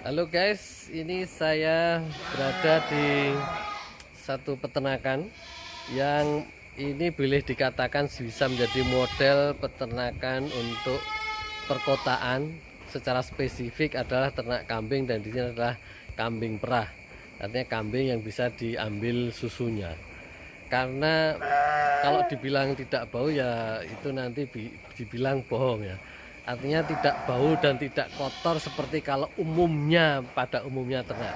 Halo guys, ini saya berada di satu peternakan yang ini boleh dikatakan bisa menjadi model peternakan untuk perkotaan. Secara spesifik adalah ternak kambing, dan di sini adalah kambing perah. Artinya kambing yang bisa diambil susunya. Karena kalau dibilang tidak bau ya itu nanti dibilang bohong ya. Artinya tidak bau dan tidak kotor seperti kalau pada umumnya ternak.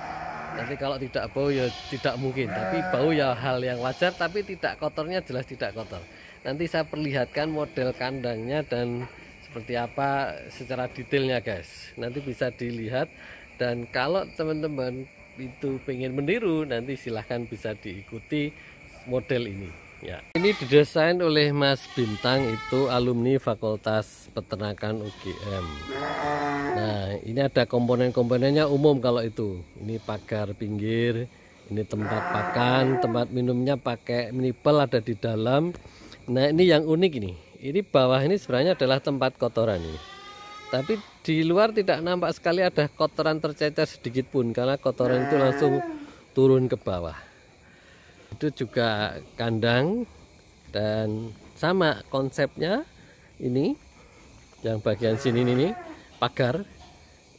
Nanti kalau tidak bau ya tidak mungkin, tapi bau ya hal yang wajar, tapi tidak kotornya jelas tidak kotor. Nanti saya perlihatkan model kandangnya dan seperti apa secara detailnya guys. Nanti bisa dilihat, dan kalau teman-teman itu pengen meniru nanti silahkan bisa diikuti model ini ya. Ini didesain oleh Mas Bintang, itu alumni Fakultas Peternakan UGM. Nah, ini ada komponen-komponennya umum kalau itu. Ini pagar pinggir, ini tempat pakan, tempat minumnya pakai nipel ada di dalam. Nah, ini yang unik ini. Ini bawah ini sebenarnya adalah tempat kotoran ini. Tapi di luar tidak nampak sekali ada kotoran tercecer sedikit pun, karena kotoran itu langsung turun ke bawah. Itu juga kandang, dan sama konsepnya. Ini yang bagian sini ini pagar,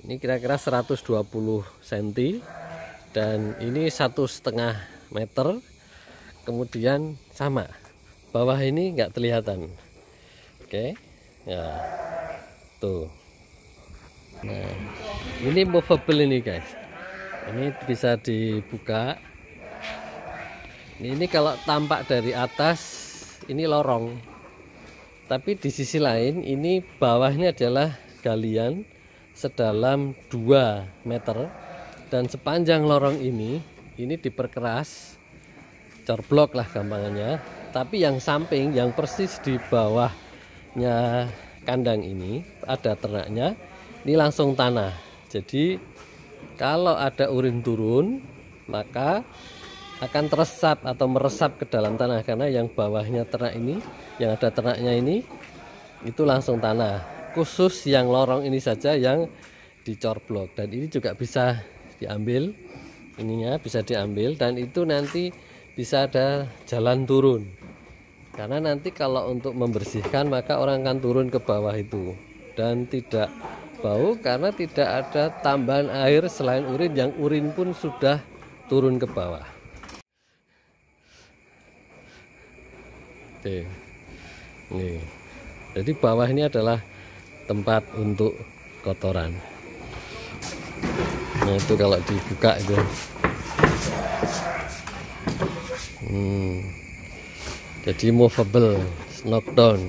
ini kira-kira 120 cm, dan ini 1,5 meter. Kemudian sama bawah ini nggak kelihatan. Oke ya, tuh. Nah, ini movable ini guys, ini bisa dibuka. Ini kalau tampak dari atas ini lorong, tapi di sisi lain ini bawahnya adalah galian sedalam 2 meter, dan sepanjang lorong ini diperkeras, corblok lah gampangannya. Tapi yang samping, yang persis di bawahnya kandang ini ada ternaknya, ini langsung tanah. Jadi kalau ada urin turun maka akan teresap atau meresap ke dalam tanah, karena yang bawahnya ternak ini, yang ada ternaknya ini, itu langsung tanah. Khusus yang lorong ini saja yang dicorblok, dan ini juga bisa diambil, ininya bisa diambil, dan itu nanti bisa ada jalan turun. Karena nanti kalau untuk membersihkan maka orang akan turun ke bawah itu, dan tidak bau karena tidak ada tambahan air selain urin, yang urin pun sudah turun ke bawah. Oke. Nih. Jadi bawah ini adalah tempat untuk kotoran. Nah, itu kalau dibuka itu. Jadi movable, knockdown.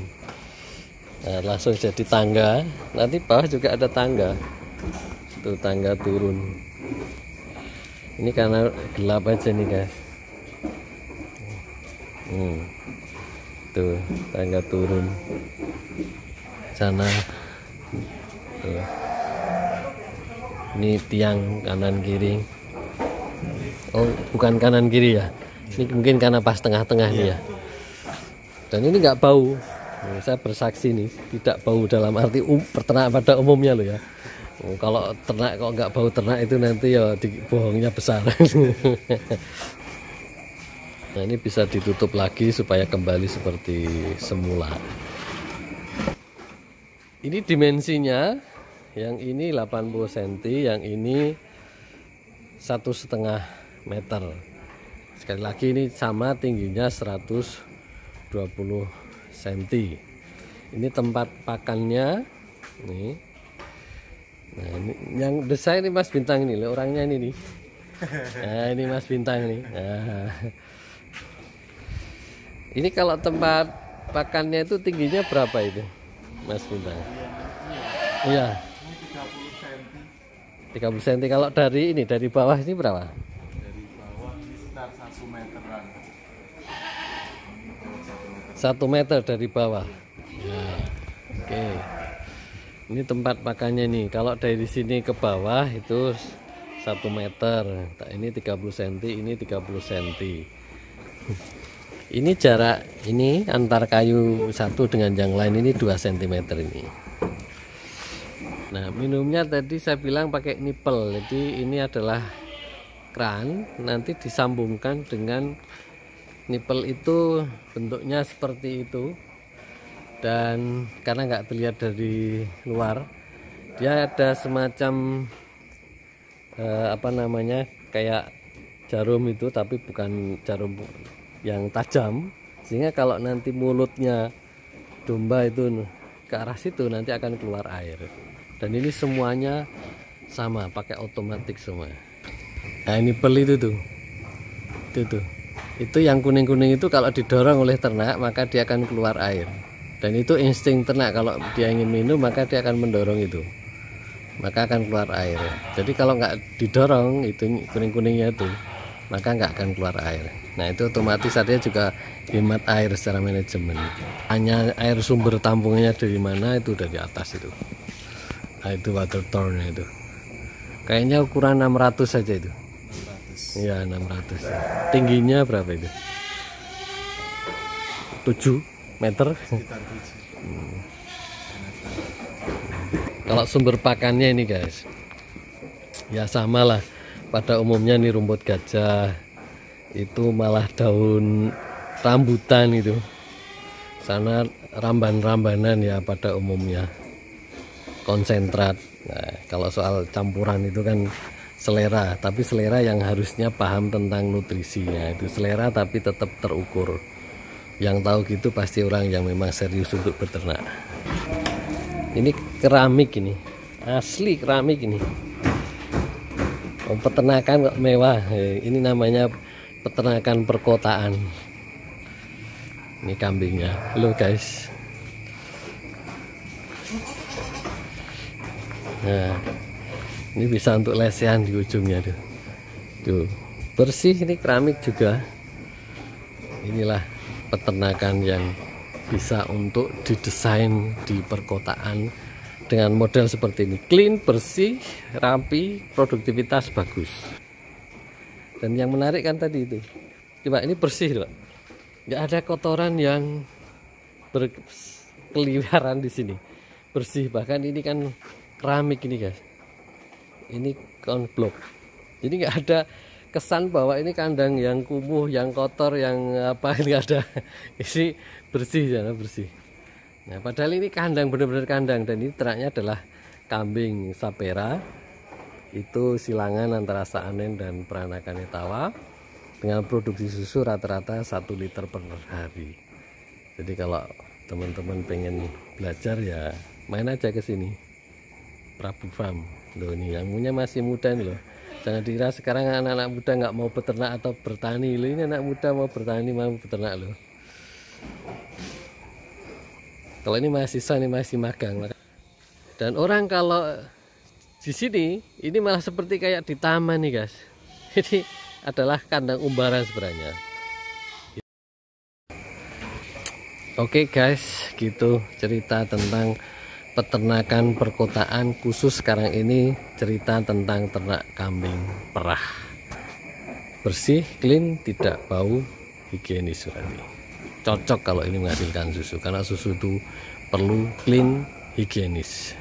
Nah, langsung jadi tangga. Nanti bawah juga ada tangga. Itu tangga turun. Ini karena gelap aja nih guys. Tuh tangga turun sana. Tuh. Ini tiang kanan kiri. Oh, bukan kanan kiri ya, ini mungkin karena pas tengah-tengah nih ya. Dan ini nggak bau. Saya bersaksi nih, tidak bau dalam arti peternak pada umumnya loh ya. Kalau ternak kok nggak bau ternak itu nanti ya bohongnya besar. Nah, ini bisa ditutup lagi supaya kembali seperti semula. Ini dimensinya, yang ini 80 cm, yang ini 1,5 meter. Sekali lagi ini sama tingginya 120 cm. Ini tempat pakannya. Nih. Nah, ini yang desain ini Mas Bintang ini, orangnya ini nih. Nah, ini Mas Bintang nih. Nah. Ini kalau tempat pakannya itu tingginya berapa itu, Mas Bintang? Iya. 30 cm. Kalau dari ini, dari bawah ini berapa? Dari bawah ini sekitar 1 meteran. 1 meter dari bawah. Ya. Oke. Ini tempat pakannya nih. Kalau dari sini ke bawah itu 1 meter. Nah, ini 30 cm, ini 30 cm. Ini jarak ini antar kayu satu dengan yang lain ini 2 cm ini. Nah, minumnya tadi saya bilang pakai nipple. Jadi ini adalah keran, nanti disambungkan dengan nipple, itu bentuknya seperti itu. Dan karena nggak terlihat dari luar, dia ada semacam apa namanya, kayak jarum itu, tapi bukan jarum yang tajam, sehingga kalau nanti mulutnya domba itu ke arah situ nanti akan keluar air. Dan ini semuanya sama, pakai otomatis semua. Nah, ini pel itu tuh, itu yang kuning-kuning itu kalau didorong oleh ternak maka dia akan keluar air. Dan itu insting ternak, kalau dia ingin minum maka dia akan mendorong itu, maka akan keluar air. Jadi kalau nggak didorong itu kuning-kuningnya itu, maka nggak akan keluar air. Nah, itu otomatis artinya juga hemat air secara manajemen. Hanya air sumber tampungnya dari mana, itu dari atas itu. Nah, itu water towernya itu. Kayaknya ukuran 600 saja itu. 600. Iya, 600. Tingginya berapa itu? 7 meter. Sekitar 7. Kalau sumber pakannya ini guys, ya sama lah. Pada umumnya nih rumput gajah, itu malah daun rambutan itu. Sana ramban-rambanan ya pada umumnya. Konsentrat. Nah, kalau soal campuran itu kan selera, tapi selera yang harusnya paham tentang nutrisinya. Itu selera tapi tetap terukur. Yang tahu gitu pasti orang yang memang serius untuk beternak. Ini keramik, ini asli keramik ini. Peternakan kok mewah. Ini namanya peternakan perkotaan. Ini kambingnya. Halo guys. Nah, ini bisa untuk lesehan di ujungnya tuh. Tuh, bersih, ini keramik juga. Inilah peternakan yang bisa untuk didesain di perkotaan dengan model seperti ini. Clean, bersih, rapi, produktivitas bagus. Dan yang menarik kan tadi itu. Coba ini bersih, Pak. Nggak ada kotoran yang berkeliaran di sini. Bersih, bahkan ini kan keramik ini guys, ini konblok, jadi nggak ada kesan bahwa ini kandang yang kumuh, yang kotor, yang apa, nggak ada. Ini bersih ya, bersih. Nah, padahal ini kandang, benar-benar kandang. Dan ini ternaknya adalah kambing sapera, itu silangan antara Saanen dan peranakan Etawa, dengan produksi susu rata-rata 1 liter per hari. Jadi kalau teman-teman pengen belajar ya main aja ke sini. Prabu Farm loh, ini yang punya masih muda nih loh. Jangan dikira sekarang anak-anak muda nggak mau beternak atau bertani loh. Ini anak muda mau bertani, mau beternak loh. Kalau ini mahasiswa, ini masih magang. Dan orang kalau di sini ini malah seperti kayak di taman nih guys. Ini adalah kandang umbaran sebenarnya. Oke guys, gitu cerita tentang peternakan perkotaan, khusus sekarang ini cerita tentang ternak kambing perah. Bersih, clean, tidak bau, higienis sekali. Cocok kalau ini menghasilkan susu, karena susu itu perlu clean, higienis.